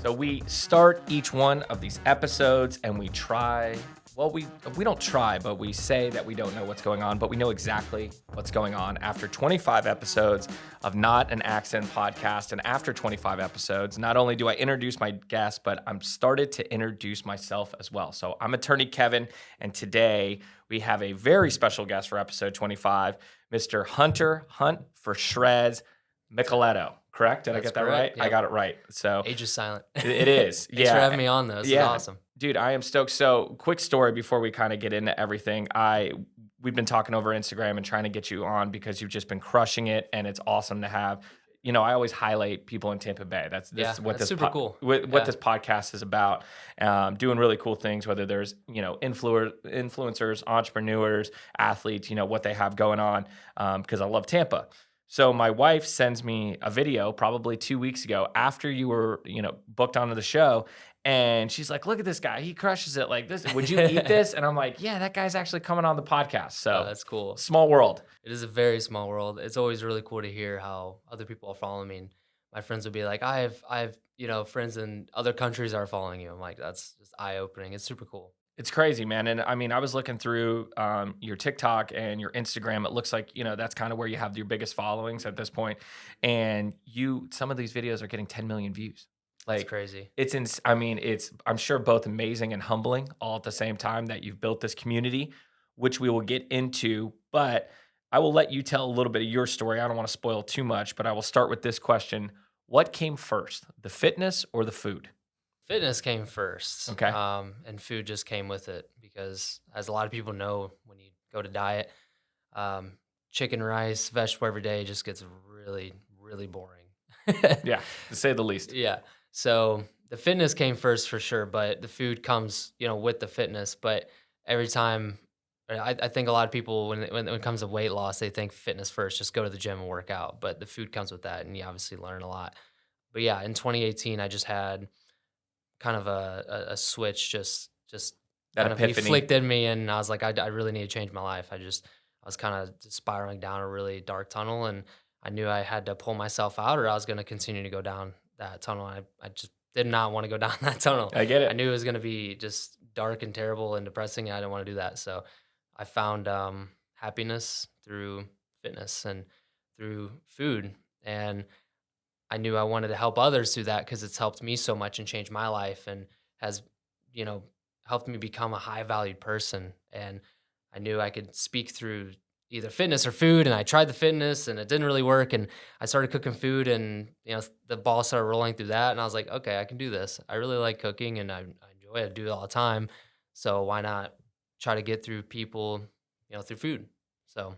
So we start each one of these episodes and we try, well, we don't try, but we say that we don't know what's going on, but we know exactly what's going on after 25 episodes of Not an Accident podcast. And after 25 episodes, not only do I introduce my guest, but I'm started to introduce myself as well. So I'm attorney Kevin, and today we have a very special guest for episode 25, Mr. Hunt4Shredz Micheletto. Correct? Did I get that right? Yep. I got it right. So Age is silent. it is. Thanks for having me on, though. This is awesome. Dude, I am stoked. So quick story before we kind of get into everything. We've been talking over Instagram and trying to get you on because you've just been crushing it, and it's awesome to have. You know, I always highlight people in Tampa Bay. That's what this super cool. What this podcast is about. Doing really cool things, whether there's, influencers, entrepreneurs, athletes, what they have going on, because I love Tampa. So my wife sends me a video probably 2 weeks ago after you were, booked onto the show. And she's like, look at this guy. He crushes it like this. Would you eat this? And I'm like, yeah, that guy's actually coming on the podcast. So that's cool. Small world. It is a very small world. It's always really cool to hear how other people are following me. And my friends would be like, I have, friends in other countries are following you. I'm like, that's just eye-opening. It's super cool. It's crazy, man. And I mean, I was looking through your TikTok and your Instagram. It looks like, that's kind of where you have your biggest followings at this point. And some of these videos are getting 10 million views. Like, it's crazy. I'm sure both amazing and humbling all at the same time that you've built this community, which we will get into. But I will let you tell a little bit of your story. I don't want to spoil too much, but I will start with this question. What came first, the fitness or the food? Fitness came first. Okay. And food just came with it because, as a lot of people know, when you go to diet, chicken, rice, vegetable every day just gets really, really boring. Yeah, to say the least. Yeah. So the fitness came first for sure, but the food comes, with the fitness. But every time, I think a lot of people, when it comes to weight loss, they think fitness first, just go to the gym and work out. But the food comes with that, and you obviously learn a lot. But yeah, in 2018, I just had kind of a switch, just that kind epiphany. of flicked in me, and I was like, I really need to change my life. I was kind of spiraling down a really dark tunnel, and I knew I had to pull myself out, or I was going to continue to go down that tunnel. I just did not want to go down that tunnel. I get it. I knew it was going to be just dark and terrible and depressing, and I didn't want to do that. So I found happiness through fitness and through food, and I knew I wanted to help others through that because it's helped me so much and changed my life and has, helped me become a high-valued person. And I knew I could speak through either fitness or food, and I tried the fitness, and it didn't really work, and I started cooking food, and, the ball started rolling through that, and I was like, okay, I can do this. I really like cooking, and I enjoy it. I do it all the time, so why not try to get through people, through food? So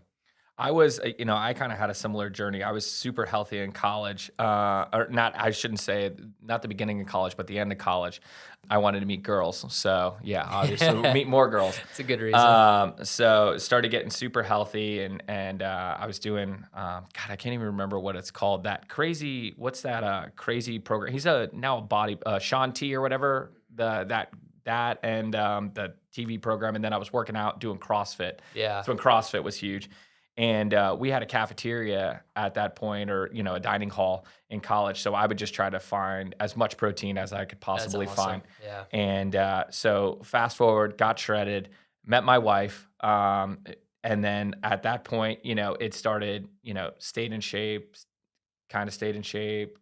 I was, I kind of had a similar journey. I was super healthy in college, or not, I shouldn't say, not the beginning of college, but the end of college. I wanted to meet girls. So yeah, obviously meet more girls. It's a good reason. So started getting super healthy and I was doing, God, I can't even remember what it's called. That crazy, what's that crazy program? He's now a body, Sean T or whatever, that and the TV program. And then I was working out doing CrossFit. Yeah. So when CrossFit was huge. And we had a cafeteria at that point, or a dining hall in college. So I would just try to find as much protein as I could possibly find. Yeah. And so fast forward, got shredded, met my wife, and then at that point, it started. Stayed in shape,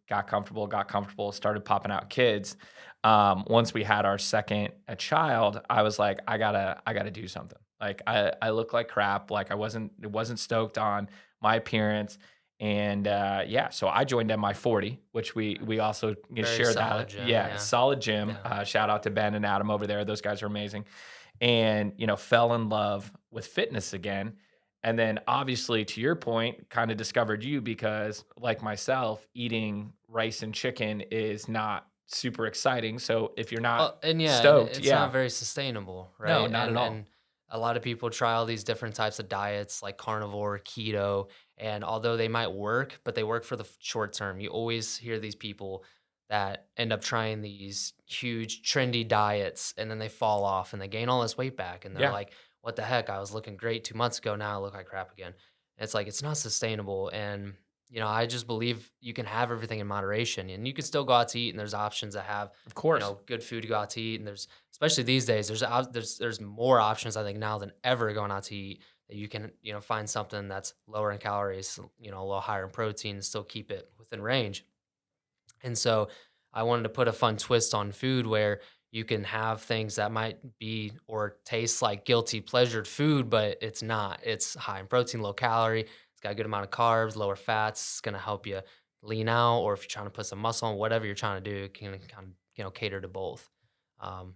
got comfortable, started popping out kids. Once we had our second child, I was like, I gotta do something. Like I look like crap. Like I wasn't stoked on my appearance. And so I joined MI40, which we also share that. Gym, yeah, solid gym. Yeah. Shout out to Ben and Adam over there. Those guys are amazing. And fell in love with fitness again. And then obviously, to your point, kind of discovered you because, like myself, eating rice and chicken is not super exciting. So if you're not stoked, it's not very sustainable, right? No, not at all. And a lot of people try all these different types of diets like carnivore, keto, and although they might work, but they work for the short term. You always hear these people that end up trying these huge trendy diets and then they fall off and they gain all this weight back and they're like, what the heck? I was looking great 2 months ago. Now I look like crap again. And it's like, it's not sustainable. And I just believe you can have everything in moderation, and you can still go out to eat, and there's options that have, Of course. good food to go out to eat, and there's especially these days, there's more options I think now than ever going out to eat that you can, find something that's lower in calories, a little higher in protein, and still keep it within range. And so I wanted to put a fun twist on food where you can have things that might be or taste like guilty pleasured food, but it's not. It's high in protein, low calorie. It's got a good amount of carbs, lower fats. It's going to help you lean out, or if you're trying to put some muscle on, whatever you're trying to do, it can kind of, cater to both. Um,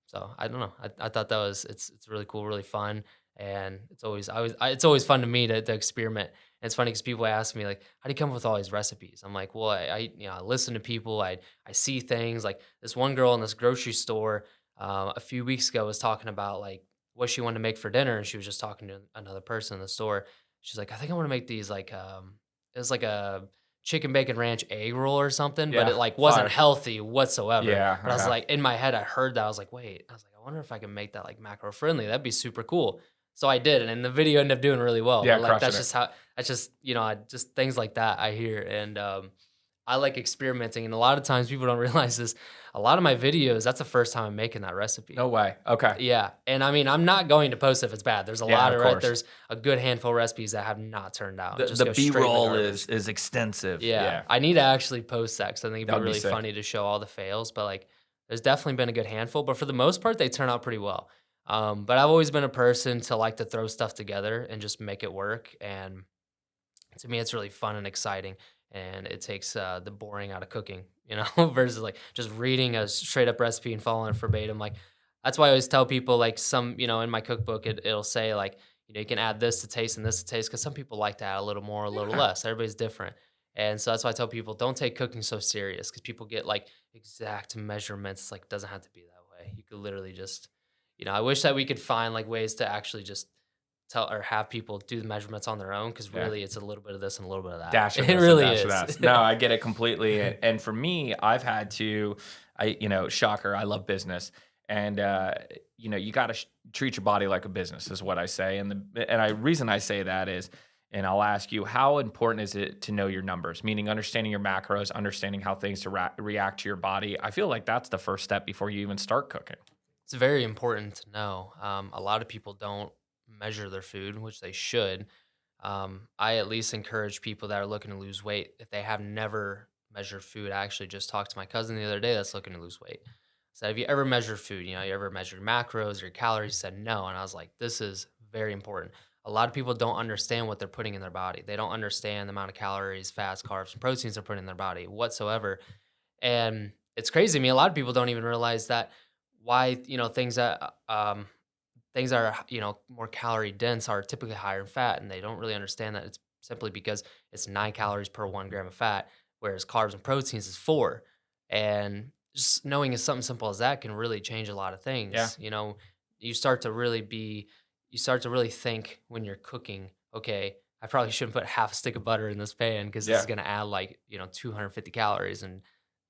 so I don't know. I thought that was it's really cool, really fun, and it's always fun to me to experiment. And it's funny because people ask me like, "How do you come up with all these recipes?" I'm like, "Well, I listen to people. I see things like this one girl in this grocery store a few weeks ago was talking about like what she wanted to make for dinner, and she was just talking to another person in the store. She's like, "I think I want to make these like it was like a chicken bacon ranch egg roll or something, but Yeah. it like wasn't Fire. healthy whatsoever." Yeah. But I was like, in my head, I heard that. I was like, wait, I was like, I wonder if I can make that like macro friendly. That'd be super cool. So I did, and the video ended up doing really well. Yeah. But like Crushing it. that's just I just things like that I hear, and I like experimenting. And a lot of times people don't realize this. A lot of my videos, that's the first time I'm making that recipe. No way. Okay. Yeah, and I mean, I'm not going to post if it's bad. There's a Yeah, lot of of course. there's a good handful of recipes that have not turned out. The Just the go straight in the B-roll garbage. is extensive. Yeah, Yeah. I need to actually post that because I think it'd That be would be really sick. funny to show all the fails. But like, there's definitely been a good handful. But for the most part, they turn out pretty well. But I've always been a person to like to throw stuff together and just make it work. And to me, it's really fun and exciting, and it takes the boring out of cooking, versus like just reading a straight up recipe and following it verbatim. Like that's why I always tell people like some, in my cookbook, it'll say like, you can add this to taste and this to taste because some people like to add a little more, a little Yeah. less. Everybody's different. And so that's why I tell people don't take cooking so serious because people get like exact measurements. It's like it doesn't have to be that way. You could literally just, I wish that we could find like ways to actually just tell or have people do the measurements on their own because Yeah. really it's a little bit of this and a little bit of that. Dash of It this and really dash of is. that. No, I get it completely. And for me, I've had to, shocker, I love business. And, you got to treat your body like a business is what I say. And reason I say that is, and I'll ask you, how important is it to know your numbers? Meaning understanding your macros, understanding how things to react to your body. I feel like that's the first step before you even start cooking. It's very important to know. A lot of people don't measure their food, which they should. I at least encourage people that are looking to lose weight if they have never measured food. I actually just talked to my cousin the other day that's looking to lose weight. So have you ever measured food? You ever measured macros or calories? He said no, and I was like, this is very important. A lot of people don't understand what they're putting in their body. They don't understand the amount of calories, fats, carbs, and proteins they're putting in their body whatsoever. And it's crazy to me. A lot of people don't even realize that why things that are more calorie dense are typically higher in fat, and they don't really understand that it's simply because it's 9 calories per 1 gram of fat, whereas carbs and proteins is 4. And just knowing is something simple as that can really change a lot of Yeah. things. You start to really think when you're cooking. Okay, I probably shouldn't put half a stick of butter in this pan because this Yeah. is going to add like 250 calories, and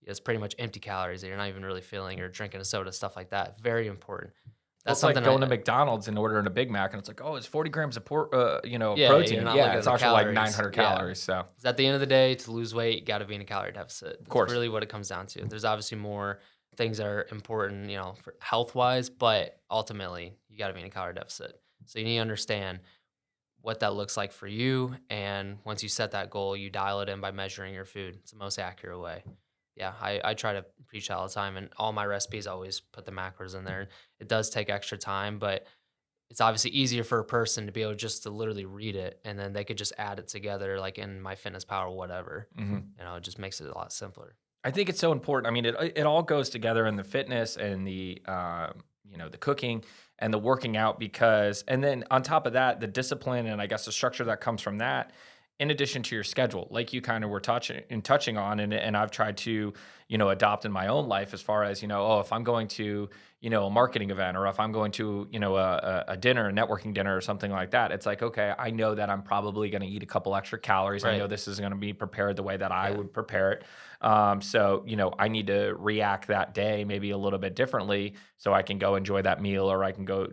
it's pretty much empty calories that you're not even really feeling, or drinking a soda, stuff like that. Very important. Well, That's it's like something going to McDonald's and ordering a Big Mac, and it's like, oh, it's 40 grams of Yeah, you're protein. not Yeah, looking at it's the actually like calories. 900 Yeah. calories. So, 'Cause at the end of the day, to lose weight, you got to be in a calorie deficit. That's course. really what it comes down to. There's obviously more things that are important, for health wise, but ultimately, you got to be in a calorie deficit. So you need to understand what that looks like for you. And once you set that goal, you dial it in by measuring your food. It's the most accurate way. Yeah, I try to preach that all the time, and all my recipes always put the macros in there. It does take extra time, but it's obviously easier for a person to be able just to literally read it, and then they could just add it together, like in My Fitness Power, whatever. Mhm. It just makes it a lot simpler. I think it's so important. I mean, it all goes together in the fitness and the cooking and the working out and then on top of that, the discipline and I guess the structure that comes from that, in addition to your schedule, like you kind of were touching on, and I've tried to, adopt in my own life as far as, if I'm going to, a marketing event or if I'm going to, a dinner, a networking dinner or something like that, it's like, okay, I know that I'm probably going to eat a couple extra calories. I know Right. this is going to be prepared the way that I Yeah. would prepare it. So, I need to react that day maybe a little bit differently so I can go enjoy that meal or I can go,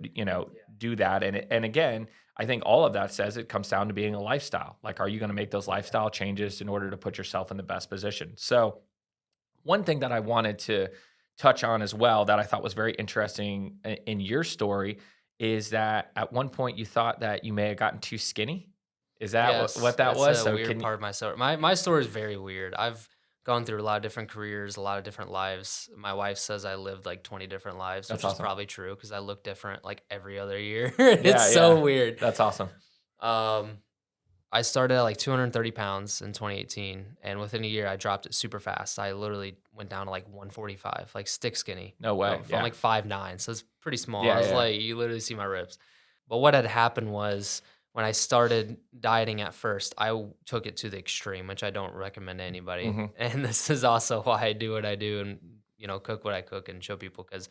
do that. And again, I think all of that says it comes down to being a lifestyle. Like, are you going to make those lifestyle changes in order to put yourself in the best position? So, one thing that I wanted to touch on as well that I thought was very interesting in your story is that at one point you thought that you may have gotten too skinny. Is that Yes, what that that's was? a So weird can you, part of my story. My story is very weird. I've gone through a lot of different careers, a lot of different lives. My wife says I lived like 20 different lives, that's which is awesome. probably true because I look different like every other year. Yeah, It's yeah. so weird. That's awesome. Um, I started at like 230 pounds in 2018, and within a year, I dropped it super fast. I literally went down to like 145, like stick skinny. No way. From Yeah. like 5'9", so it's pretty small. I Yeah, was yeah. like, you literally see my ribs. But what had happened was when I started dieting at first, took it to the extreme, which I don't recommend to anybody. Mhm. And this is also why I do what I do and cook what I cook and show people because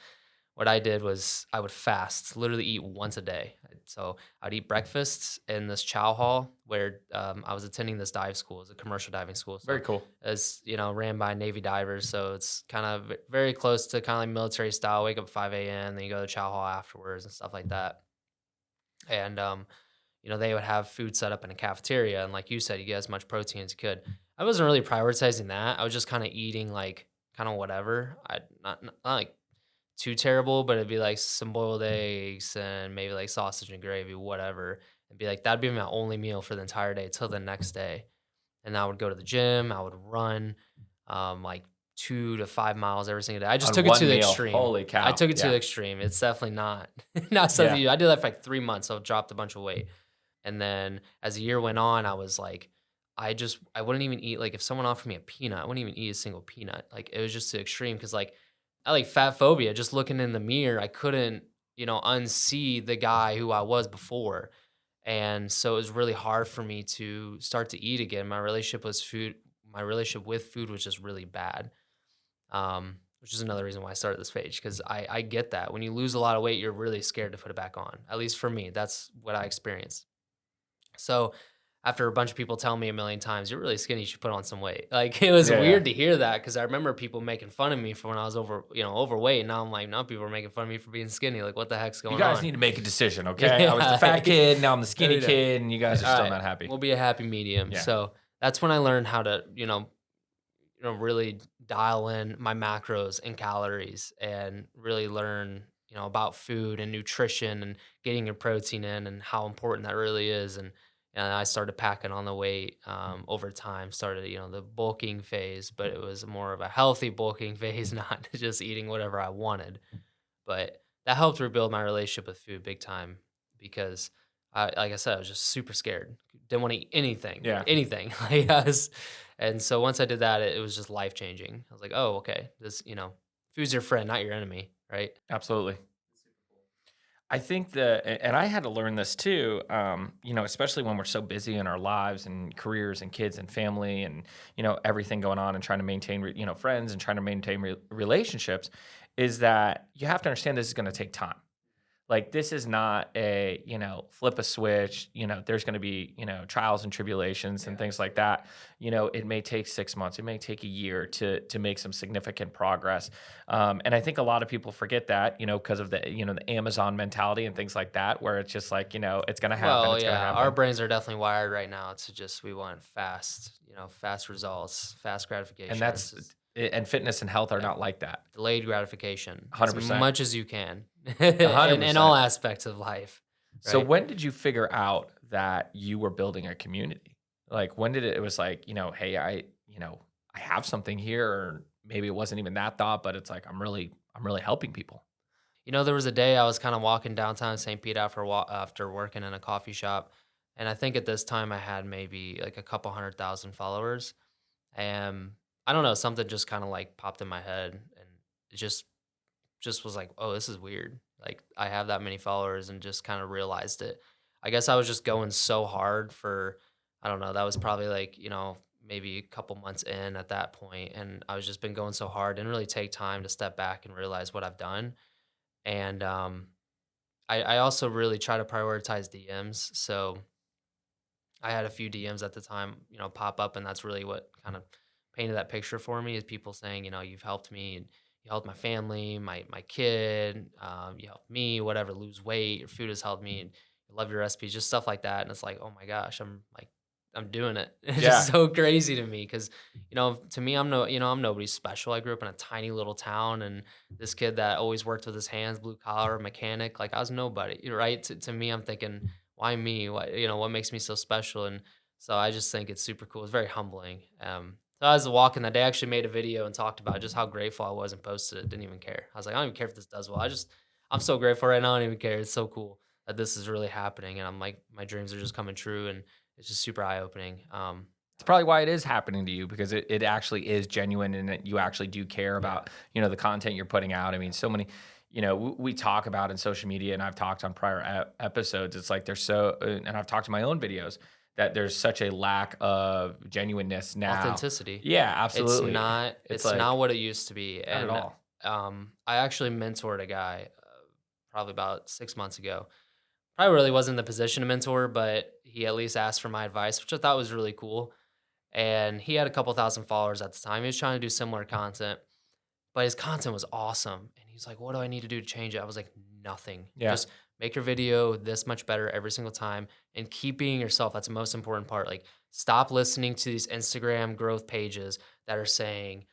what I did was I would fast, literally eat once a day. So I'd eat breakfast in this chow hall where I was attending this dive school. It's a commercial diving school. Very So cool. it's, ran by Navy divers. So it's kind of very close to kind of like military style. Wake up 5 a.m., then you go to chow hall afterwards and stuff like that. And, they would have food set up in a cafeteria. And like you said, you get as much protein as you could. I wasn't really prioritizing that. I was just kind of eating like kind of whatever. Not like too terrible, but it'd be like some boiled eggs and maybe like sausage and gravy, whatever. And be like, that'd be my only meal for the entire day till the next day. And I would go to the gym, I would run like 2 to 5 miles every single day. I just On took it to one the meal. extreme. Holy I cow. took it to Yeah. the extreme. It's definitely not not something Yeah. you do. I did that for like 3 months. So I dropped a bunch of weight. And then as the year went on, I was like, I wouldn't even eat like if someone offered me a peanut, I wouldn't even eat a single peanut. Like it was just too extreme because like I like fat phobia. Just looking in the mirror, I couldn't, unsee the guy who I was before. And so it was really hard for me to start to eat again. My relationship with food was just really bad. Which is another reason why I started this page because I get that when you lose a lot of weight, you're really scared to put it back on. At least for me, that's what I experienced. So after a bunch of people tell me a million times, "You're really skinny, you should put on some weight." Like, it was Yeah, yeah. weird to hear that because I remember people making fun of me for when I was overweight, and now I'm like, "No, people are making fun of me for being skinny, like, what the heck's You going guys on?" need to make a decision, okay? I was the Yeah, fat kid, now I'm the no, skinny no. kid, and you guys are still Alright, not happy. we'll be a happy medium. Yeah. So, that's when I learned how to, really dial in my macros and calories and really learn, about food and nutrition and getting your protein in and how important that really is. And I started packing on the weight over time. Started, the bulking phase, but it was more of a healthy bulking phase, not just eating whatever I wanted. But that helped rebuild my relationship with food big time because like I said, I was just super scared. Didn't want to eat anything, Yeah. anything. Like and so once I did that, it was just life changing. I was like, oh, okay, this, food's your friend, not your enemy, right? Absolutely. I think and I had to learn this too, especially when we're so busy in our lives and careers and kids and family and, everything going on and trying to maintain, friends and trying to maintain relationships, is that you have to understand this is going to take time. Like, this is not a, flip a switch, there's going to be, trials and tribulations and things like that. It may take 6 months, it may take a year to make some significant progress. And I think a lot of people forget that, because of the Amazon mentality and things like that, where it's just like, it's going to happen. Well, It's going to yeah, our happen. brains are definitely wired right now to just we want fast, fast results, fast And gratification. that's, and fitness and health are Yeah. not like that. Delayed gratification as 100%. much as you can A hundred in all percent. aspects of life, So right? when did you figure out that you were building a community? Like, when did it was like, hey, I have something here, or maybe it wasn't even that thought, but it's like I'm really helping people. There was a day I was kind of walking downtown St. Pete after working in a coffee shop, and I think at this time I had maybe like a couple 100,000 followers, and I don't know, something just kind of like popped in my head, and it just was like, oh, this is weird. Like I have that many followers, and just kind of realized it. I guess I was just going so hard for, I don't know, that was probably like maybe a couple months in at that point, and I was just been going so hard, didn't really take time to step back and realize what I've done. And I also really try to prioritize DMs. So I had a few DMs at the time, pop up, and that's really what kind of painted that picture for me is people saying, you've helped me and you helped my family, my kid, you helped me, whatever, lose weight. Your food has helped me. And I love your recipes, just stuff like that. And it's like, oh my gosh, I'm doing it. It's just Yeah. so crazy to me because, to me, I'm nobody special. I grew up in a tiny little town, and this kid that always worked with his hands, blue collar mechanic, like I was nobody, right? To me, I'm thinking, why me? What makes me so special? And so I just think it's super cool. It's very humbling. So I was walking that day, I actually made a video and talked about just how grateful I was and posted it. Didn't even care. I was like, I don't even care if this does well. I'm so grateful right now. I don't even care. It's so cool that this is really happening. And I'm like, my dreams are just coming true. And it's just super eye opening. It's probably why it is happening to you because it actually is genuine and you actually do care Yeah. about, the content you're putting out. I mean, so many, we talk about in social media and I've talked on prior episodes. It's like there's and I've talked to my own videos that there's such a lack of genuineness now. Authenticity. Yeah, absolutely. It's not what it used to be. Not at And all. I actually mentored a guy probably about 6 months ago. Probably really wasn't in the position to mentor, but he at least asked for my advice, which I thought was really cool. And he had a couple thousand followers at the time. He was trying to do similar content, but his content was awesome. And he's like, what do I need to do to change it? I was like, nothing. Yeah. Just make your video this much better every single time and keep being yourself. That's the most important part. Like, stop listening to these Instagram growth pages that are saying,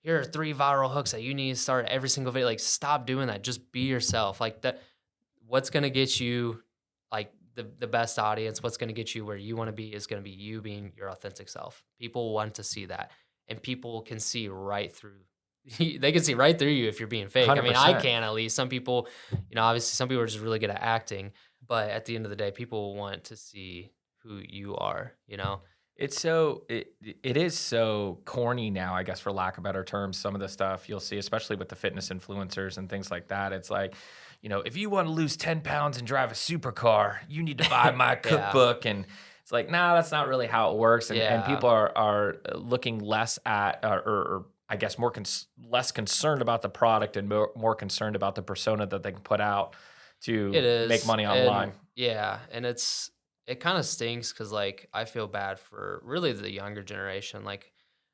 here are 3 viral hooks that you need to start every single video. Like, stop doing that. Just be yourself. Like, that, what's going to get you like the best audience, what's going to get you where you want to be is going to be you being your authentic self. People want to see that, and people can see right through they can see right through you if you're being fake. I mean, I 100%. can, at least. Some people, obviously some people are just really good at acting, but at the end of the day, people want to see who you are. It is so corny now, I guess, for lack of better terms. Some of the stuff you'll see, especially with the fitness influencers and things like that. It's like, if you want to lose 10 pounds and drive a supercar, you need to buy my Yeah. cookbook. And it's like, nah, that's not really how it works. And Yeah. people are looking less at, or I guess less concerned about the product and more concerned about the persona that they can put out to It is. make money And online. yeah, and it kind of stinks because, like, I feel bad for really the younger generation. Like,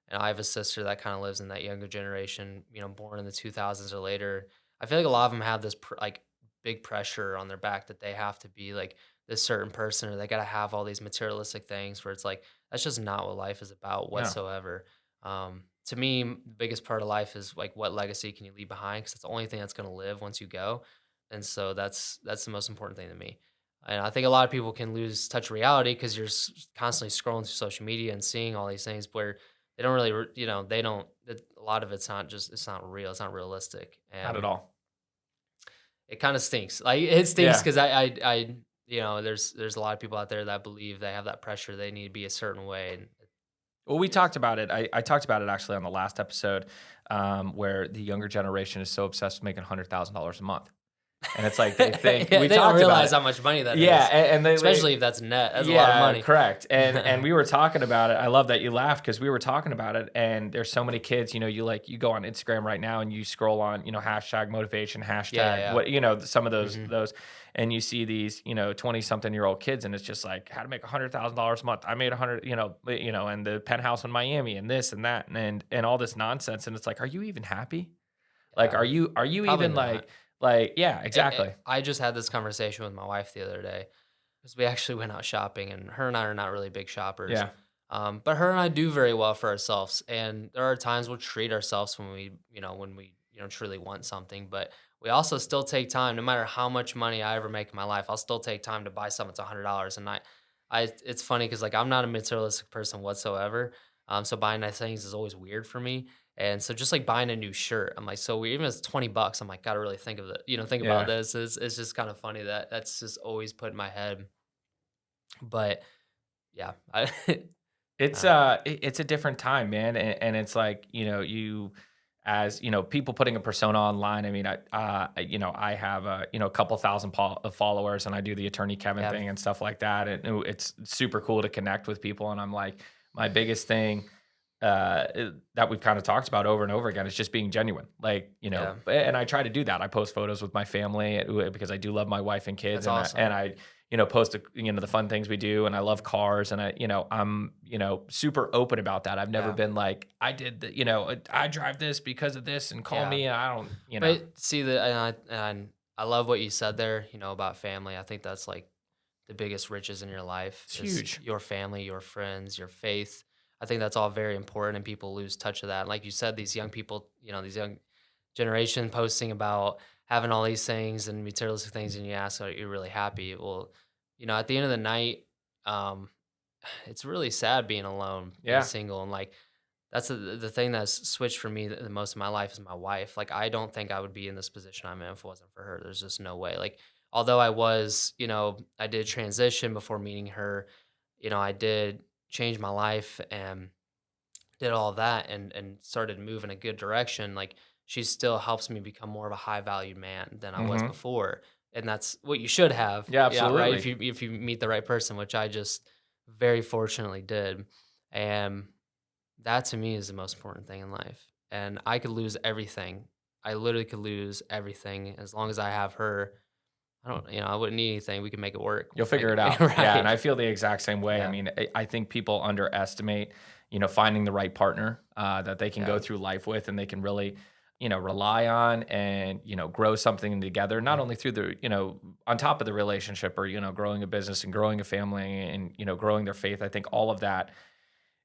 and I have a sister that kind of lives in that younger generation, born in the 2000s or later. I feel like a lot of them have this like big pressure on their back that they have to be like this certain person, or they got to have all these materialistic things where it's like that's just not what life is about Yeah. whatsoever. To me, the biggest part of life is like, what legacy can you leave behind? Because it's the only thing that's going to live once you go. And so that's the most important thing to me. And I think a lot of people can lose touch of reality because you're constantly scrolling through social media and seeing all these things where they don't really, they don't. A lot of it's not real. It's not realistic. And Not at all. it kind of stinks. Like, it stinks Yeah. because I there's a lot of people out there that believe they have that pressure. They need to be a certain way. And Well, we talked about it. I talked about it actually on the last episode, where the younger generation is so obsessed with making $100,000 a month, and it's like they think yeah, we they don't talked realize about how much money that it. is. Yeah, and Especially if that's net. That's a lot of money. correct. And we were talking about it. I love that you laughed because we were talking about it. And there's so many kids. You go on Instagram right now and you scroll on hashtag motivation, hashtag Yeah. what some of Mhm. those. And you see these, 20-something-year-old kids, and it's just like how to make $100,000 a month. I made 100, and the penthouse in Miami, and this and that, and all this nonsense. And it's like, are you even happy? Like, Yeah. are you Probably even not. yeah, exactly. I just had this conversation with my wife the other day because we actually went out shopping, and her and I are not really big shoppers. Yeah, But her and I do very well for ourselves, and there are times we'll treat ourselves when we truly want something. But we also still take time, no matter how much money I ever make in my life. I'll still take time to buy something that's $100, and it's funny because, like, I'm not a materialistic person whatsoever. So buying nice things is always weird for me. And so just like buying a new shirt, I'm like, so even if it's $20, I'm like, gotta really think of it, think yeah. about this. It's just kind of funny that that's just always put in my head. But yeah, It's uh, it's a different time, man, and it's like you as people putting a persona online. I mean, I have a couple thousand followers, and I do the attorney Kevin yeah, thing and stuff like that, and it's super cool to connect with people. And I'm like, my biggest thing that we've kind of talked about over and over again is just being genuine. Like, yeah, and I try to do that. I post photos with my family because I do love my wife and kids, that's awesome. and I post, the fun things we do. And I love cars and I'm, super open about that. I've never Yeah. been like, I did I drive this because of this and call Yeah. me. And I don't, But see I love what you said there, about family. I think that's like the biggest riches in your life It's is huge. your family, your friends, your faith. I think that's all very important and people lose touch of that. Like you said, these young people, these young generation posting about having all these things and materialistic things and you ask, are you really happy? Well, at the end of the night, um, it's really sad being alone, being Yeah. single, and like that's the thing that's switched for me the most in my life is my wife. Like I don't think I would be in this position I'm in if it wasn't for her. There's just no way. Like although I was, I did transition before meeting her, I did change my life and did all of that and started moving a good direction. Like she still helps me become more of a high valued man than I was Hmm. before. And that's what you should have. Yeah, Yeah, right. absolutely. If you meet the right person, which I just very fortunately did. And that to me is the most important thing in life. And I could lose everything. I literally could lose everything as long as I have her. I don't, I wouldn't need anything. We can make it work. You'll Like, figure it out. Yeah, and right. I feel the exact same way. I Yeah. mean, I think people underestimate, finding the right partner that they can go Yeah. through life with and they can really, rely on and, grow something together, not Mhm. only through the, on top of the relationship or, growing a business and growing a family and, growing their faith. I think all of that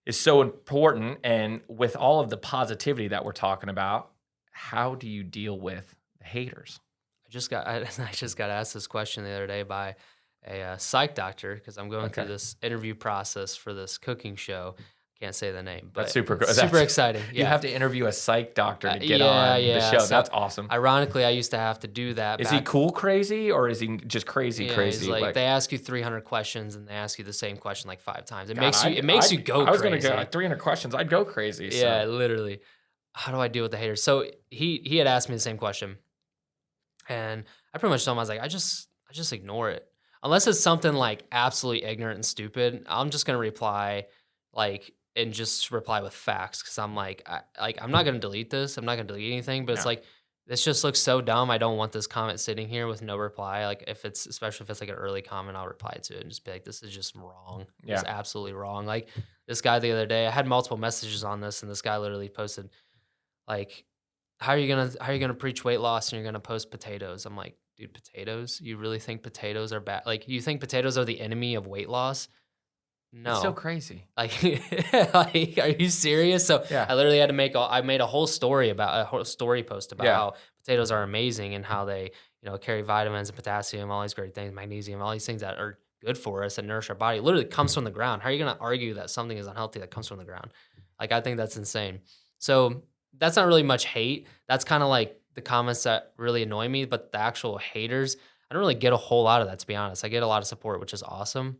is so important. And with all of the positivity that we're talking about, how do you deal with the haters? I just got asked this question the other day by a psych doctor because I'm going through Okay. this interview process for this cooking show. Can't say the name, That's but super good. it's super exciting. You Yeah. have to interview a psych doctor to get Yeah, on the yeah. show. So That's awesome. ironically, I used to have to do that Is he back. cool crazy or is he just crazy Yeah, he's crazy? like Like, they ask you 300 questions and they ask you the same question like 5 times. It God, makes you it makes you go I was gonna go crazy. like 300 questions. I'd go crazy. Yeah, So literally. How do I deal with the haters? So he had asked me the same question, and I pretty much told him I was like, I just ignore it unless it's something like absolutely ignorant and stupid. I'm just gonna reply like and just reply with facts because I'm like I'm not gonna delete this. I'm not gonna delete anything, but it's no, like this just looks so dumb. I don't want this comment sitting here with no reply. Like if it's especially if it's like an early comment, I'll reply to it and just be like, this is just wrong. It's yeah, absolutely wrong. Like this guy the other day, I had multiple messages on this, and this guy literally posted like, how are you gonna preach weight loss and you're gonna post potatoes? I'm like, dude, potatoes? You really think potatoes are bad? Like, you think potatoes are the enemy of weight loss? it's so No. crazy. Like, like, are you serious? So Yeah, I literally had to I made a whole story about a whole story post about yeah, how potatoes are amazing and how they, carry vitamins and potassium, all these great things, magnesium, all these things that are good for us and nourish our body. It literally comes from the ground. How are you gonna argue that something is unhealthy that comes from the ground? Like, I think that's insane. So that's not really much hate. That's kind of like the comments that really annoy me, but the actual haters, I don't really get a whole lot of that, to be honest. I get a lot of support, which is awesome.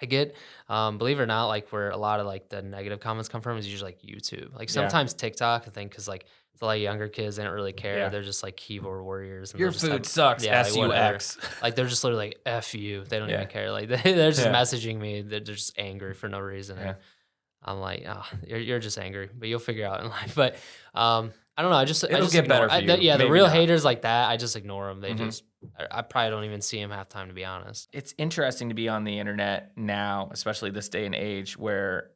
I get, believe it or not, like where a lot of like the negative comments come from is usually like YouTube. Like yeah, sometimes TikTok, I think, because like it's a lot of younger kids, they don't really care. yeah. They're just like keyboard warriors, and they'll Your just have food sucks. yeah, like whatever. SUX. Like they're just literally like "f you." They don't Yeah, even care. Like they're just yeah, messaging me. They're just angry for no reason, yeah. and I'm like, oh, you're just angry, but you'll figure it out in life. But I don't know. I It'll just get ignore. better for you. Yeah, the Maybe real not. haters like that, I just ignore them. They Mhm. just I probably don't even see them half time, to be honest. It's interesting to be on the internet now, especially this day and age where,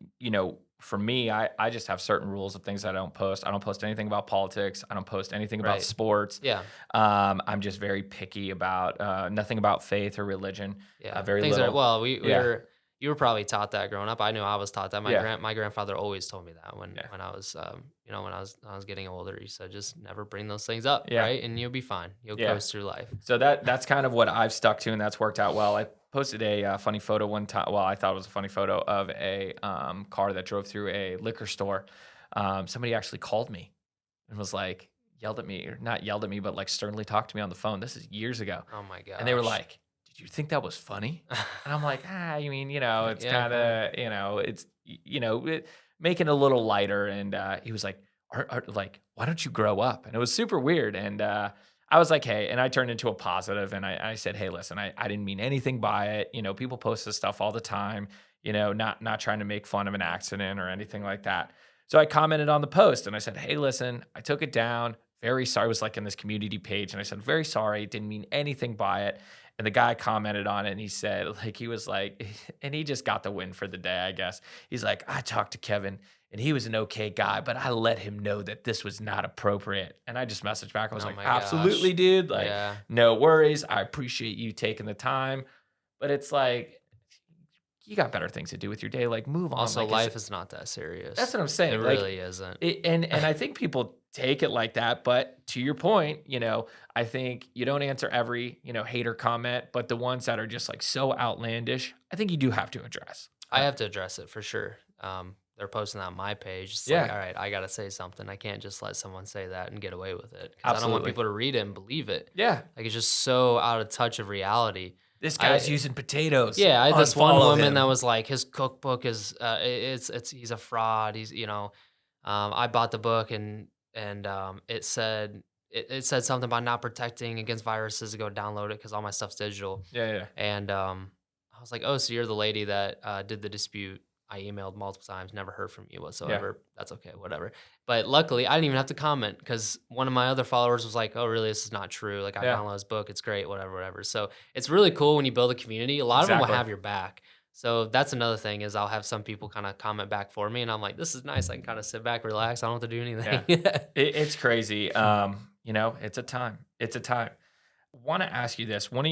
for me, I just have certain rules of things that I don't post. I don't post anything about politics. I don't post anything about Right. sports. Yeah. I'm just very picky about nothing about faith or religion. Yeah, Very things are little. well, we Yeah. were you were probably taught that growing up. I knew I was taught that. Yeah. My grandfather always told me that Yeah. when I was when I was getting older. He said just never bring those things up, Yeah. right? And you'll be fine. You'll Yeah. coast through life. So that's kind of what I've stuck to, and that's worked out well. I posted a funny photo one time. Well, I thought it was a funny photo of a car that drove through a liquor store. Somebody actually called me and was like, yelled at me, or not yelled at me, but like sternly talked to me on the phone. This is years ago. Oh my gosh. And they were like, "Did you think that was funny?" And I'm like, I mean, it's Yeah, kind of, it's, making it a little lighter. And he was like, like, why don't you grow up? And it was super weird. And I was like, hey, and I turned into a positive, and I said, hey, listen, I didn't mean anything by it. People post this stuff all the time. Not trying to make fun of an accident or anything like that. So I commented on the post and I said, hey, listen, I took it down. Very sorry. I was like in this community page and I said, very sorry. Didn't mean anything by it. And the guy commented on it and he said, like, he was like, and he just got the win for the day, I guess. He's like, I talked to Kevin and he was an okay guy, but I let him know that this was not appropriate. And I just messaged back. I was Oh like, my gosh. absolutely, dude. Like, Yeah. no worries. I appreciate you taking the time. But it's like, you got better things to do with your day. Like, move on. Also, Like, life is not that that's serious. what I'm It saying. Like, really isn't. and I think people take it like that, but to your point, I think you don't answer every, hater comment, but the ones that are just like so outlandish, I think you do have to address. I have to address it for sure. They're posting that on my page. It's like, Yeah, all right, I got to say something. I can't just let someone say that and get away with it because I don't want absolutely. people to read it and believe it. Yeah. Like it's just so out of touch of reality. This guy's I using potatoes. Yeah, I had this one Unfollow woman that him. was like, his cookbook is it's he's a fraud. He's I bought the book and it said something about not protecting against viruses to go download it because all my stuff's digital. Yeah, yeah. And I was like, oh, so you're the lady that did the dispute. I emailed multiple times, never heard from you Yeah. whatsoever. That's okay, whatever. But luckily, I didn't even have to comment because one of my other followers was like, oh, really? This is not true. Like, I Yeah. downloaded his book. It's great, whatever, whatever. So it's really cool when you build a community. A lot of them will Exactly. have your back. So that's another thing is I'll have some people kind of comment back for me. And I'm like, this is nice. I can kind of sit back, relax. I don't have to do anything. Yeah. It's crazy. It's a time. It's a time. Want to ask you this. One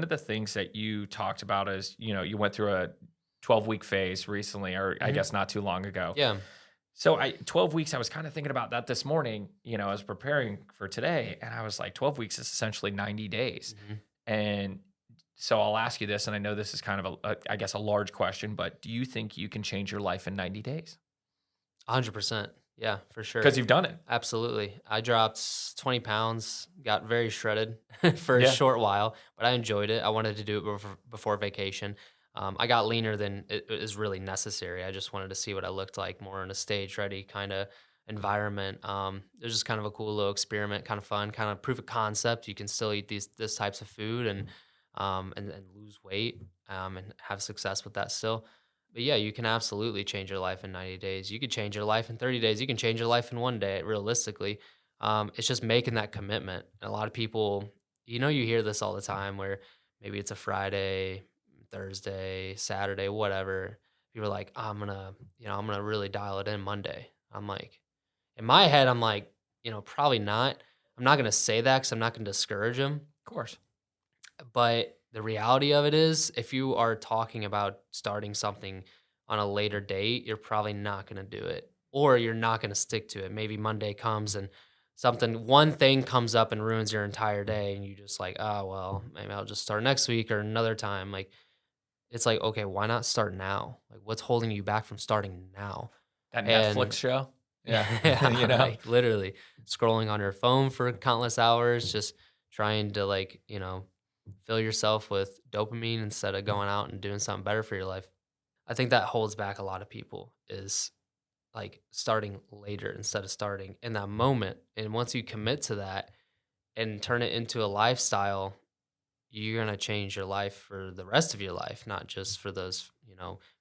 of the things that you talked about is, you went through a 12-week phase recently, or I Mhm. guess not too long ago. Yeah. So 12 weeks, I was kind of thinking about that this morning, I was preparing for today and I was like, 12 weeks is essentially 90 days. Mhm. And so I'll ask you this, and I know this is kind of I guess a large question, but do you think you can change your life in 90 days? 100%. Yeah, for sure. Because you've done it. Absolutely. I dropped 20 pounds, got very shredded for a Yeah. short while, but I enjoyed it. I wanted to do it before vacation. I got leaner than it is really necessary. I just wanted to see what I looked like more in a stage ready kind of environment. It was just kind of a cool little experiment, kind of fun, kind of proof of concept. You can still eat this types of food and lose weight and have success with that still. But yeah, you can absolutely change your life in 90 days. You could change your life in 30 days. You can change your life in one day, realistically. It's just making that commitment. And a lot of people, you hear this all the time where maybe it's a Friday, Thursday, Saturday, whatever. People are like, I'm gonna really dial it in Monday. I'm like, in my head, I'm like, probably not. I'm not gonna say that because I'm not gonna discourage them. Of course. But the reality of it is, if you are talking about starting something on a later date, you're probably not going to do it, or you're not going to stick to it. Maybe Monday comes and one thing comes up and ruins your entire day, and you just like, oh, well, maybe I'll just start next week or another time. Like, it's like, okay, why not start now? Like, what's holding you back from starting now? That And Netflix show. Yeah. yeah, like literally scrolling on your phone for countless hours, just trying to fill yourself with dopamine instead of going out and doing something better for your life. I think that holds back a lot of people is like starting later instead of starting in that moment. And once you commit to that and turn it into a lifestyle, you're going to change your life for the rest of your life, not just for those,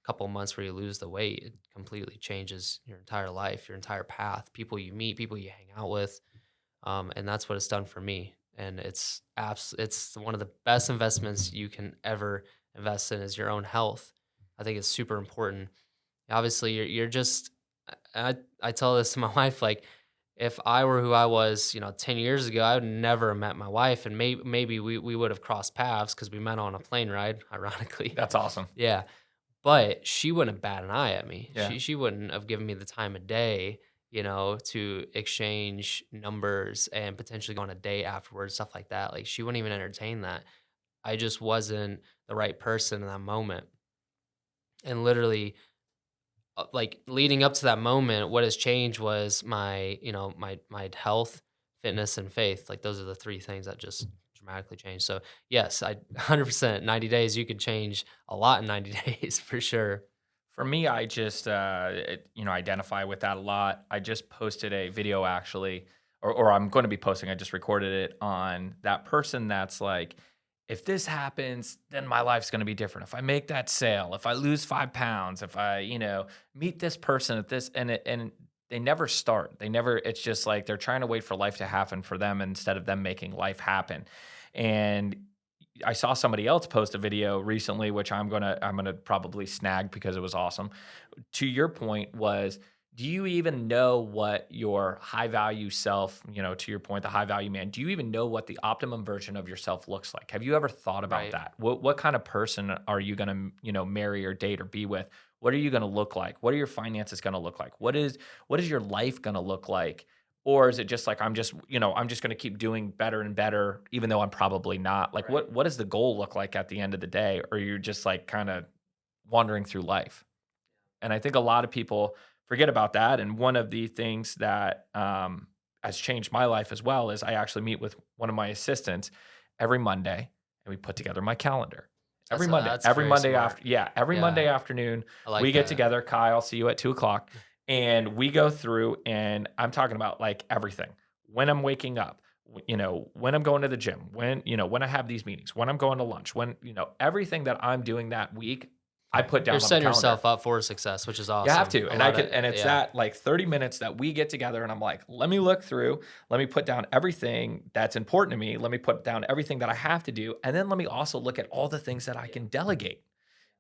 couple months where you lose the weight. It completely changes your entire life, your entire path, people you meet, people you hang out with. And that's what it's done for me. And it's one of the best investments you can ever invest in is your own health. I think it's super important. Obviously, you're just I tell this to my wife, like, if I were who I was, 10 years ago, I would never have met my wife, and maybe we would have crossed paths because we met on a plane ride, ironically. That's awesome. Yeah, but she wouldn't have bat an eye at me. Yeah. She wouldn't have given me the time of day, to exchange numbers and potentially go on a date afterwards, stuff like that. Like, she wouldn't even entertain that. I just wasn't the right person in that moment. And literally, like leading up to that moment, what has changed was my health, fitness, and faith. Like, those are the three things that just dramatically changed. So yes, I 100% 90 days. You could change a lot in 90 days for sure. For me, I just, identify with that a lot. I just posted a video actually, or I'm going to be posting, I just recorded it on that person that's like, if this happens, then my life's going to be different. If I make that sale, if I lose 5 pounds, if I, meet this person at this, and they never start. They never, it's just like they're trying to wait for life to happen for them instead of them making life happen. And I saw somebody else post a video recently, which I'm gonna probably snag because it was awesome. To your point was, do you even know what your high value self, to your point, the high value man, do you even know what the optimum version of yourself looks like? Have you ever thought about Right. that? What kind of person are you gonna, marry or date or be with? What are you gonna look like? What are your finances gonna look like? What is your life gonna look like? Or is it just like I'm just gonna keep doing better and better, even though I'm probably not? Like Right. what does the goal look like at the end of the day? Or you're just like kind of wandering through life? And I think a lot of people forget about that. And one of the things that has changed my life as well is I actually meet with one of my assistants every Monday, and we put together my calendar. That's Every very Monday smart. after, yeah, every Yeah, Monday afternoon, I like we get that. together. Kyle, see you at 2 o'clock, and we go through, and I'm talking about like everything. When I'm waking up, when I'm going to the gym, when I have these meetings, when I'm going to lunch, everything that I'm doing that week, I put You're down on the setting calendar. yourself up for success, which is You have awesome. to, A and I lot can, of and it's yeah, that like 30 minutes that we get together, and I'm like, let me look through, let me put down everything that's important to me, let me put down everything that I have to do, and then let me also look at all the things that I can delegate,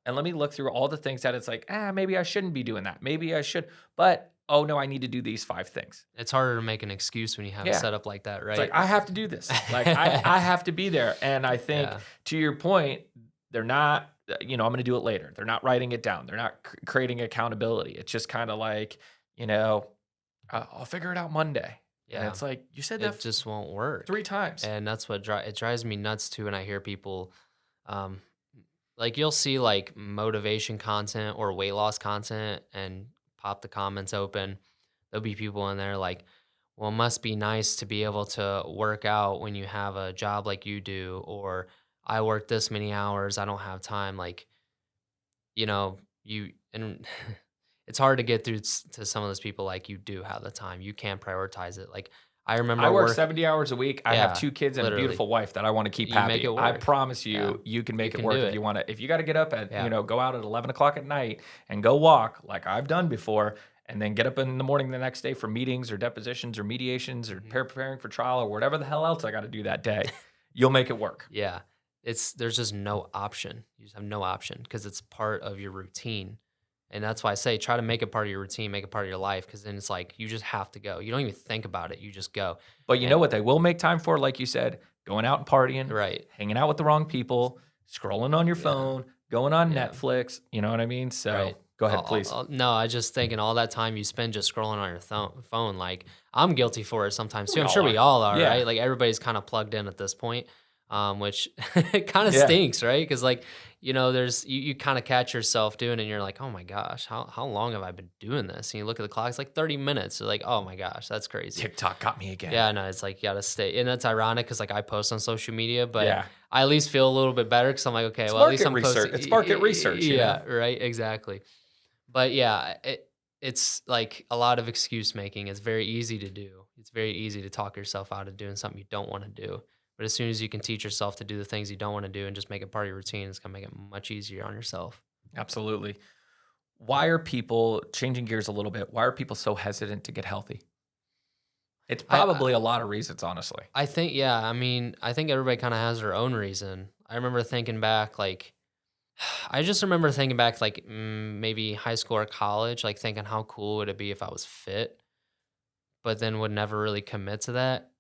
and let me look through all the things that it's like, maybe I shouldn't be doing that, maybe I should, but oh no, I need to do these 5 things. it's harder to make an excuse when you have a Yeah, setup like that, it's like right? I have to do this, like I have to be there, and I think Yeah, to your point, they're not. I'm going to do it later. They're not writing it down. They're not creating accountability. It's just kind of like, you know, I'll figure it out Monday. And yeah. it's like, you said that It just won't work, 3 times. and that's what it drives me nuts too when I hear people, um, like you'll see like motivation content or weight loss content, and pop the comments open. There'll be people in there like, well, it must be nice to be able to work out when you have a job like you do, or I work this many hours, I don't have time. Like, you and it's hard to get through to some of those people. Like, you do have the time, you can prioritize it. Like, I I remember work work, 70 hours a week. I have yeah, 2 kids and a literally, beautiful wife that I want to keep you make happy. it I work. promise Yeah, you can you make it can do work if it. you want to. If you got to get up at, Yeah, go out at 11 o'clock at night and go walk like I've done before, and then get up in the morning the next day for meetings or depositions or mediations or hmm preparing for trial or whatever the hell else I got to do that day, you'll make it work. yeah. There's just no option. You just have no option because it's part of your routine. And that's why I say try to make it part of your routine, make it part of your life, because then it's like you just have to go. You don't even think about it. You just go. But you know And what they will make time for, like you said, going out and partying, right. hanging out with the wrong people, scrolling on your Yeah. phone, going on Yeah. Netflix. You know what I mean? So Right. go ahead, please. No, I just thinking all that time you spend just scrolling on your phone. Like, I'm guilty for it sometimes too. We I'm all sure we are. all are, Yeah. right? Like, everybody's kind of plugged in at this point, which it kind of Yeah. stinks, right? Because like, there's you kind of catch yourself doing it, and you're like, oh my gosh, how long have I been doing this? And you look at the clock, it's like 30 minutes. You're like, oh my gosh, that's crazy. TikTok got me again. Yeah, no, it's like you gotta stay, and that's ironic because like I post on social media, but Yeah. I at least feel a little bit better because I'm like, okay, It's well at least market I'm research. posting. It's market research, Yeah, right, exactly. But yeah, it's like a lot of excuse making. It's very easy to do. It's very easy to talk yourself out of doing something you don't want to do. But as soon as you can teach yourself to do the things you don't want to do and just make it part of your routine, it's gonna make it much easier on yourself. Absolutely. Why are people changing gears a little bit? Why are people so hesitant to get healthy? It's I probably a lot of reasons, honestly. I think, yeah, I mean, I think everybody kind of has their own reason. I remember thinking back, like, I just remember thinking back, like, maybe high school or college, like thinking how cool would it be if I was fit, but then would never really commit to that.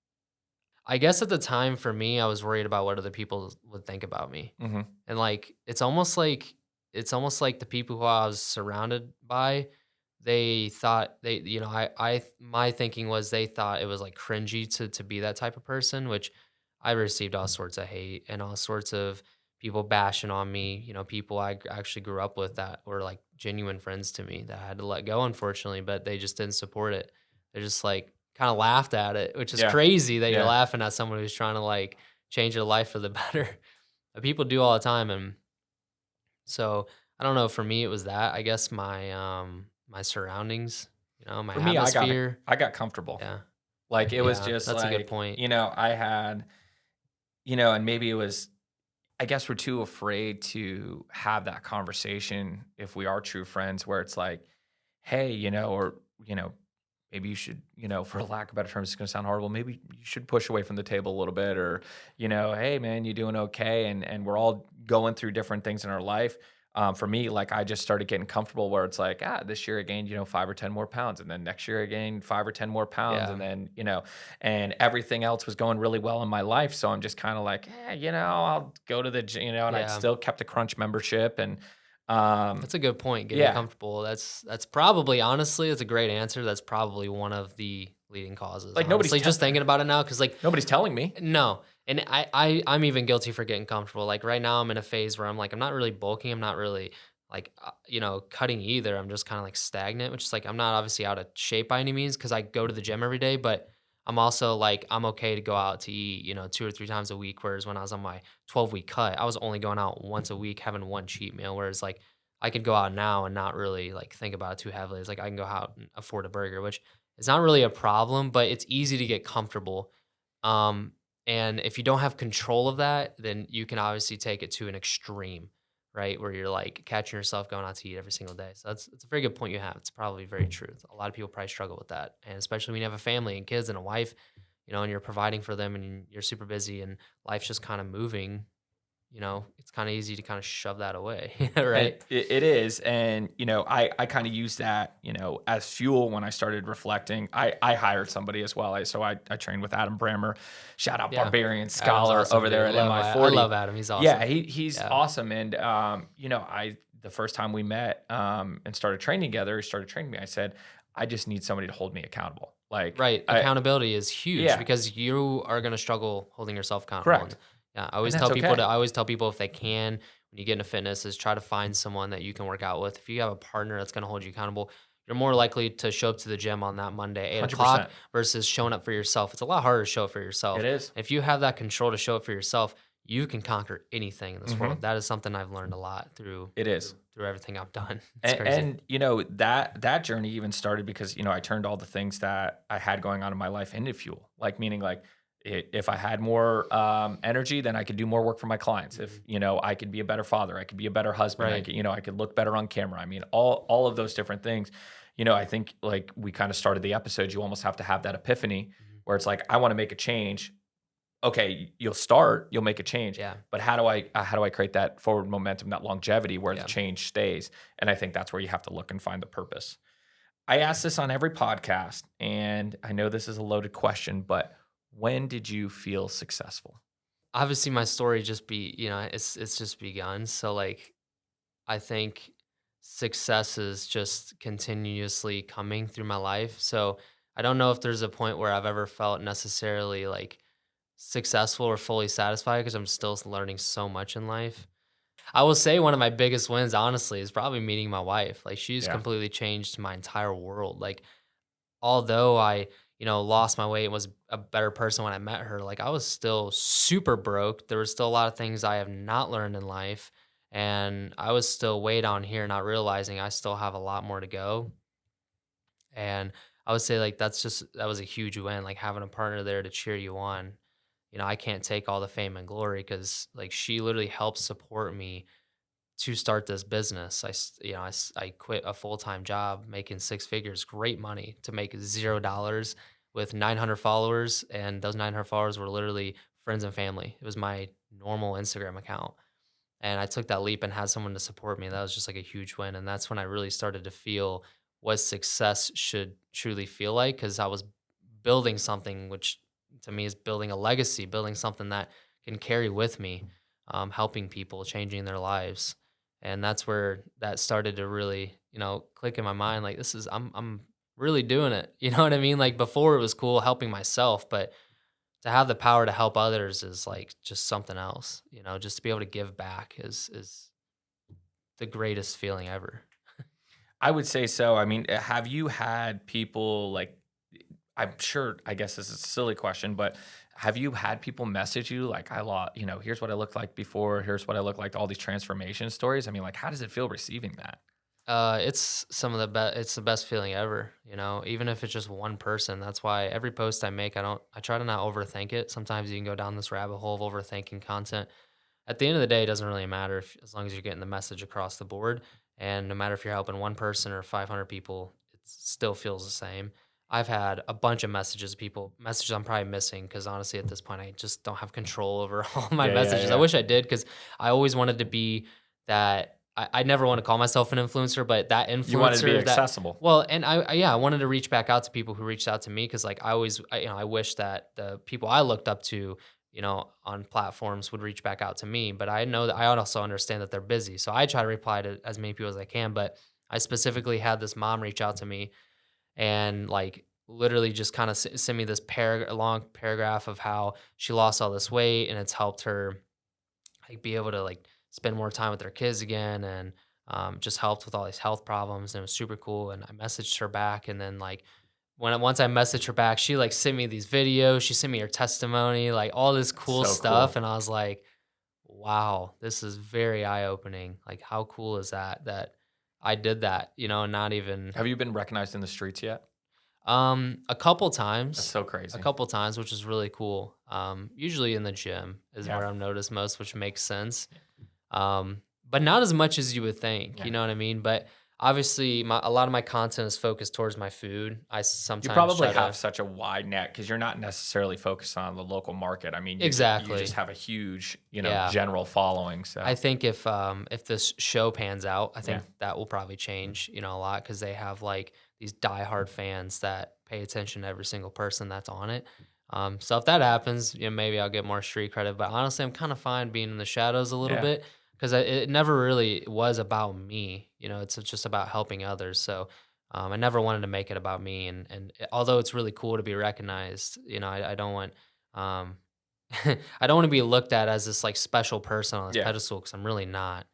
I guess at the time for me, I was worried about what other people would think about me. Hmm. And like it's almost like the people who I was surrounded by, they thought my thinking was they thought it was like cringy to be that type of person, which I received all sorts of hate and all sorts of people bashing on me, people I actually grew up with that were like genuine friends to me that I had to let go, unfortunately, but they just didn't support it. They're just like kind of laughed at it, which is Yeah. crazy that you're Yeah. laughing at someone who's trying to like change their life for the better. But people do all the time, and so I don't know. For me, it was that. I guess my surroundings, my For me, atmosphere. I got comfortable. Yeah, Like it was yeah, just that's a good like, point. I had, and maybe it was, I guess we're too afraid to have that conversation if we are true friends where it's like, hey, or, maybe you should, for lack of better terms, it's going to sound horrible. Maybe you should push away from the table a little bit, or, hey man, you doing okay? And we're all going through different things in our life. For me, like I just started getting comfortable where it's like, this year I gained, 5 or 10 more pounds. And then next year I gained 5 or 10 more pounds. Yeah. And then, and everything else was going really well in my life. So I'm just kind of like, I'll go to the gym, and I'd Yeah. still kept the Crunch membership. And, um, That's a good point, getting yeah, comfortable. That's probably honestly, it's a great answer. That's probably one of the leading causes, like honestly, just thinking about it now, because like, nobody's telling me. no, and I'm even guilty for getting comfortable. Like, right now, I'm in a phase where I'm like, I'm not really bulking, I'm not really, like, cutting either. I'm just kinda, like, stagnant, which is like, I'm not obviously out of shape by any means, because I go to the gym every day, but I'm also, like, I'm okay to go out to eat, 2 or 3 times a week, whereas when I was on my 12-week cut, I was only going out once a week, having one cheat meal, whereas, like, I could go out now and not really, like, think about it too heavily. It's like I can go out and afford a burger, which is not really a problem, but it's easy to get comfortable. Um, and if you don't have control of that, then you can obviously take it to an extreme, right? Where you're like catching yourself going out to eat every single day. So it's a very good point you have. It's probably very true. A lot of people probably struggle with that. And especially when you have a family and kids and a wife, and you're providing for them and you're super busy and life's just kind of moving, it's kind of easy to kind of shove that away, And right? it is, and, I kinda use that, as fuel when I started reflecting. I hired somebody as well. I trained with Adam Brammer. Shout out Yeah. Barbarian Adam's Scholar awesome, over dude. there at I MI40. love Adam. He's Yeah, awesome. he's Yeah. awesome, and, I the first time we met, and started training together, he started training me, I said, "I just need somebody to hold me accountable." Like, Right. Accountability is huge yeah, because you are going to struggle holding yourself accountable. And correct, yeah, and that's okay. I always tell people if they can, when you get into fitness, is try to find someone that you can work out with. If you have a partner that's going to hold you accountable, you're more likely to show up to the gym on that Monday, 8 o'clock, 100%. versus showing up for yourself. It's a lot harder to show up for It yourself. is. If you have that control to show up for yourself, you can conquer anything in this Mhm. world. That is something I've learned a lot through It is. through everything I've done. It's crazy. And that journey even started because I turned all the things that I had going on in my life into fuel. Like meaning like if I had more energy, then I could do more work for my clients. If Mhm. I could be a better father, I could be a better husband. I Right. could I could look better on camera. I mean all of those different things. I think like we kind of started the episode. You almost have to have that epiphany Mhm. where it's like I want to make a change. Okay, you'll make a change, Yeah. but how do I create that forward momentum, that longevity where the Yeah. change stays? And I think that's where you have to look and find the purpose. I ask this on every podcast, and I know this is a loaded question, but when did you feel successful? Obviously my story just it's just begun, so like I think success is just continuously coming through my life. So I don't know if there's a point where I've ever felt necessarily like successful or fully satisfied, because I'm still learning so much in life. I will say one of my biggest wins, honestly, is probably meeting my wife. Like, she's Yeah, completely changed my entire world. Like, although I, lost my weight and was a better person when I met her, like I was still super broke. There was still a lot of things I have not learned in life. And I was still way down here, not realizing I still have a lot more to go. And I would say like that was a huge win, like having a partner there to cheer you on. I can't take all the fame and glory because like she literally helped support me to start this business. I quit a full-time job making six figures, great money, to make $0 with 900 followers. And those 900 followers were literally friends and family. It was my normal Instagram account. And I took that leap and had someone to support me. That was just like a huge win. And that's when I really started to feel what success should truly feel like, because I was building something, which to me is building a legacy, building something that can carry with me, helping people, changing their lives. And that's where that started to really, click in my mind. Like, I'm really doing it. You know what I mean? Like, before it was cool helping myself, but to have the power to help others is like just something else. Just to be able to give back is the greatest feeling ever. I would say so. I mean, have you had people like I'm sure, I guess this is a silly question, but have you had people message you like, I lost, here's what I looked like before, here's what I look like, all these transformation stories? I mean, like, how does it feel receiving that? It's some of the best. It's the best feeling ever. Even if it's just one person. That's why every post I make, I try to not overthink it. Sometimes you can go down this rabbit hole of overthinking content. At the end of the day, it doesn't really matter as long as you're getting the message across the board. And no matter if you're helping one person or 500 people, it still feels the same. I've had a bunch of messages I'm probably missing because honestly, at this point, I just don't have control over all my Yeah, yeah, messages. I yeah. wish I did because I always wanted to be that. I never want to call myself an influencer, but that You wanted to be influencer that, accessible. well, and yeah, I wanted to reach back out to people who reached out to me because like I wish that the people I looked up to, on platforms would reach back out to me. But I know that I also understand that they're busy, so I try to reply to as many people as I can. But I specifically had this mom reach out to me and like literally just kind of send me this long paragraph of how she lost all this weight and it's helped her like be able to like spend more time with their kids again and just helped with all these health problems and it was super cool. And I messaged her back and then like once I messaged her back, she like sent me these videos, she sent me her testimony, like all this cool So stuff, cool. and I was like, wow, this is very eye opening. Like how cool is that I did that, not even Have you been recognized in the streets yet? a couple That's times, so crazy. which is really cool. Usually in the gym is Yeah. where I'm noticed most, which makes sense. But not as much as you would think, Yeah. you know what I mean? But obviously, a lot of my content is focused towards my food. I You sometimes probably try have to such a wide net because you're not necessarily focused on the local market. I mean, you just exactly, have a huge, yeah. general following. So I think if this show pans out, I yeah, think that will probably change, a lot because they have like these diehard fans that pay attention to every single person that's on it. So if that happens, maybe I'll get more street credit. But honestly, I'm kind of fine being in the shadows a little yeah, bit because it never really was about me. It's just about helping others. So I never wanted to make it about me. Although it's really cool to be recognized, I don't want. Um, I don't want to be looked at as this like special person on this yeah, pedestal because I'm really not.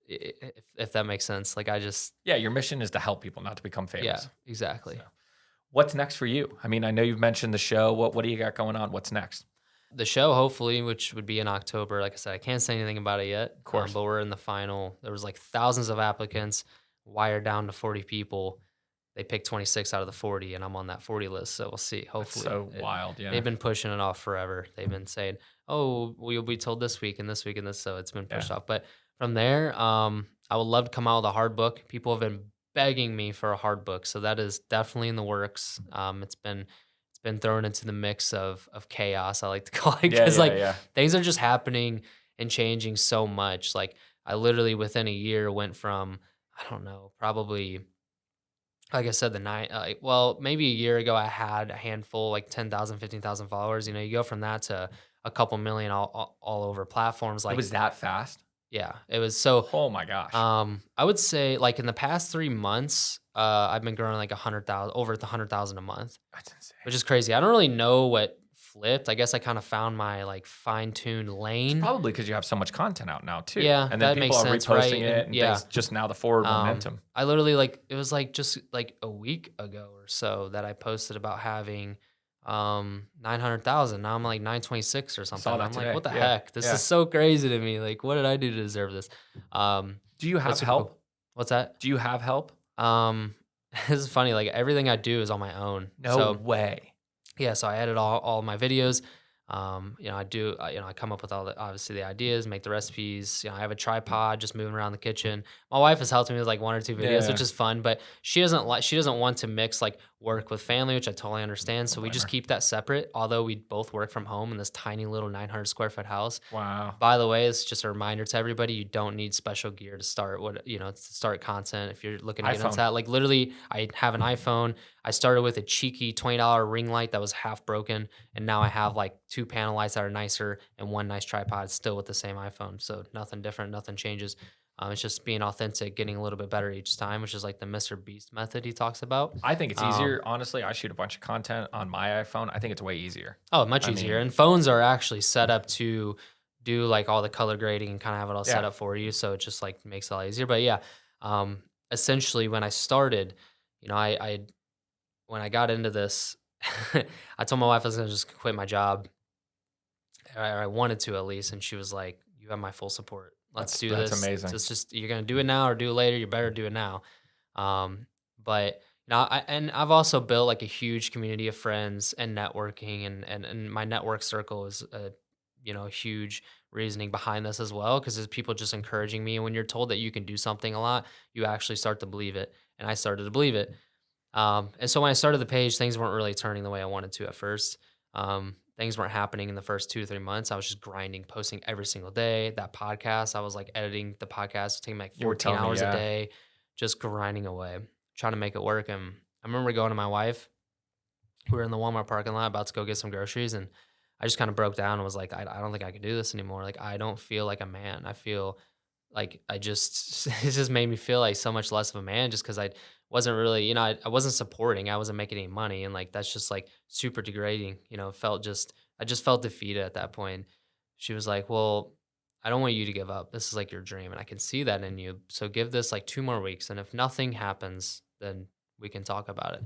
If that makes sense, like I just yeah. Your mission is to help people, not to become yeah, famous. exactly. So, what's next for you? I mean, I know you've mentioned the show. What do you got going on? What's next? The show, hopefully, which would be in October. Like I said, I can't say anything about it yet. Of course. But we're in the final. There was like thousands of applicants, wired down to 40 people. They picked 26 out of the 40, and I'm on that 40 list. So we'll see. That's Hopefully, so wild. Yeah, they've been pushing it off forever. They've been saying, "Oh, we'll be told this week and this week and this." So it's been pushed yeah. off. But from there, I would love to come out with a hard book. People have been begging me for a hard book, so that is definitely in the works. It's been thrown into the mix of chaos. I like to call it Yeah, because yeah, like yeah. things are just happening and changing so much. Like I literally within a year went from I don't know probably like I said, well, maybe a year ago, I had a handful, like 10,000, 15,000 followers. You go from that to a couple million all over platforms. It Like, was that fast. yeah, it was so, Oh my gosh, I would say like in the past 3 months, I've been growing like 100,000, over the 100,000 a month, that's insane. which is crazy. I don't really know what flipped. I guess I kind of found my like fine tuned It's lane. probably because you have so much content out now too, Yeah, and then that people makes are sense, right? reposting it And and yeah, things. Just now, the forward momentum. I literally like it was like just like a week ago or so that I posted about having 900,000. Now I'm like 926 or I something. saw And that I'm like, today. what the Yeah, heck? This yeah. is so crazy to me. Like, what did I do to deserve this? Do you But have super cool. help? What's that? Do you have help? Um this is funny. Like everything I do is on my own. No So way. yeah, so I edit all my videos. I do, I come up with obviously the ideas, make the recipes. I have a tripod just moving around the kitchen. My wife has helped me with like one or two videos, which Yeah, is fun, but she doesn't want to mix like work with family, which I totally understand. don't So we blame just her. keep that separate, although we both work from home in this tiny little 900 square foot house. Wow. By the way, it's just a reminder to everybody: you don't need special gear to start to start content. If you're looking to get into iPhone. that, like literally, I have an iPhone. I started with a cheeky $20 ring light that was half broken, and now I have like two panel lights that are nicer and one nice tripod, still with the same iPhone. So nothing different, nothing changes. It's just being authentic, getting a little bit better each time, which is like the Mr. Beast method he talks about. I think it's Um, easier. Honestly, I shoot a bunch of content on my iPhone. I think it's way easier. oh, much I easier. mean, And phones are actually set up to do like all the color grading and kind of have it all set yeah. up for you. So it just like makes it a lot easier. But yeah, essentially when I started, I when I got into this, I told my wife I was gonna just quit my job, or I wanted to at least, and she was like, "You have my full support. Let's do That's this. amazing. It's just you're gonna do it now or do it later. You better do it now." But I've also built like a huge community of friends and networking, and my network circle is a huge reasoning behind this as well because there's people just encouraging me. And when you're told that you can do something a lot, you actually start to believe it, and I started to believe it. And so when I started the page, things weren't really turning the way I wanted to at first. Things weren't happening in the first 2 to 3 months. I was just grinding, posting every single day. That podcast, I was like editing the podcast, taking like You were 14 telling me, hours a yeah. day, just grinding away, trying to make it work. And I remember going to my wife. We were in the Walmart parking lot about to go get some groceries, and I just kind of broke down and was like, I don't think I can do this anymore. Like, I don't feel like a man. I feel like I just it just made me feel like so much less of a man just because I wasn't really, I wasn't supporting, I wasn't making any money, and like that's just like super degrading. Felt just I just felt defeated at that point. She was like, "Well, I don't want you to give up. This is like your dream, and I can see that in you. So give this like 2 more weeks, and if nothing happens, then we can talk about it."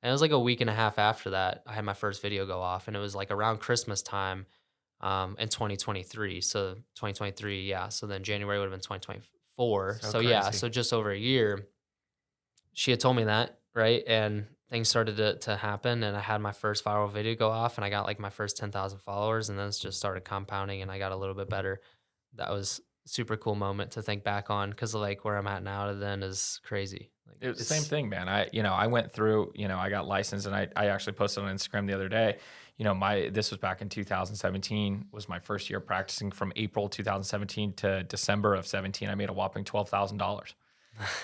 And it was like a week and a half after that, I had my first video go off, and it was like around Christmas time in 2023. So 2023, yeah. So then January would have been 2024. So So yeah, crazy. so just over a year, she had told me that, right? And things started to happen, and I had my first viral video go off, and I got like my first 10,000 followers, and then it just started compounding, and I got a little bit better. That was a super cool moment to think back on because like where I'm at now to then is crazy. Like It was the same it's thing, man. I went through, I got licensed and I actually posted on Instagram the other day, this was back in 2017 was my first year practicing from April 2017 to December of 17. I made a whopping $12,000.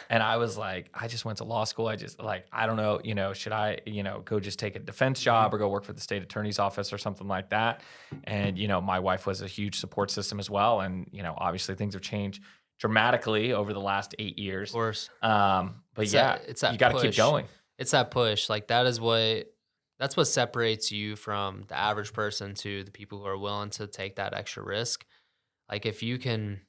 And I was like, I just went to law school. I just like, I don't know, should I, go just take a defense Mhm. job or go work for the state attorney's office or something like that. And, my wife was a huge support system as well. And, obviously things have changed dramatically over the last 8 years. Of course. But yeah, It's you that got to keep push. going. It's that push. Like that's what separates you from the average person to the people who are willing to take that extra risk. Like if you can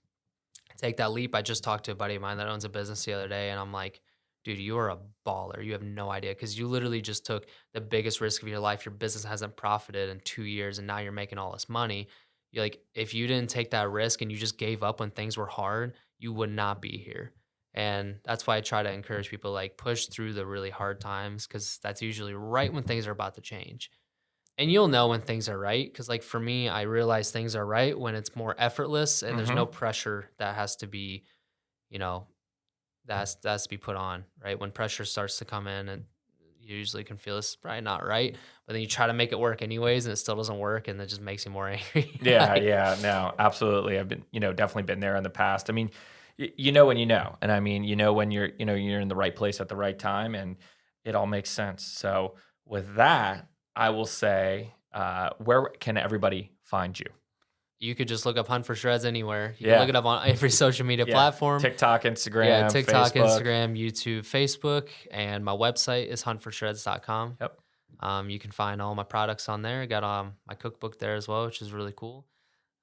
take that leap. I just talked to a buddy of mine that owns a business the other day, and I'm like, dude, you are a baller. You have no idea because you literally just took the biggest risk of your life. Your business hasn't profited in 2 years, and now you're making all this money. You're like, if you didn't take that risk and you just gave up when things were hard, you would not be here. And that's why I try to encourage people like push through the really hard times because that's usually right when things are about to change. And you'll know when things are right, because like, for me, I realize things are right when it's more effortless and there's no Hmm. pressure that has to be, you know, that has to be put on, right? When pressure starts to come in and you usually can feel it's probably not right, but then you try to make it work anyways and it still doesn't work and it just makes you more angry. Yeah, Like, yeah, no, absolutely. I've been, definitely been there in the past. I mean, you know when you know, and I mean, when you're in the right place at the right time, and it all makes sense. So with that, I will say, where can everybody find you? you could just look up Hunt4Shredz anywhere. You can look Yeah, it up on every social media yeah. platform. TikTok, Yeah, Instagram, TikTok, Facebook. Instagram, YouTube, Facebook, and my website is hunt4shreds.com. Yep. You can find all my products on there. I got my cookbook there as well, which is really cool.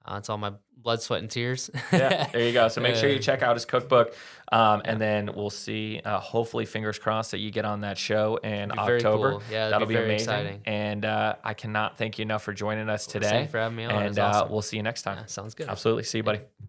It's all my blood, sweat, and tears. Yeah, there you go. So make sure Uh, you check out his cookbook, yeah, and then we'll see. Hopefully, fingers crossed that you get on that show in it'd be very October. cool. Yeah, it'd be That'll be very amazing. exciting. And I cannot thank you enough for joining us Of course, thank you today. for having me on. It And was awesome. we'll see you next time. Yeah, sounds good. Absolutely. See you, Thank buddy. you.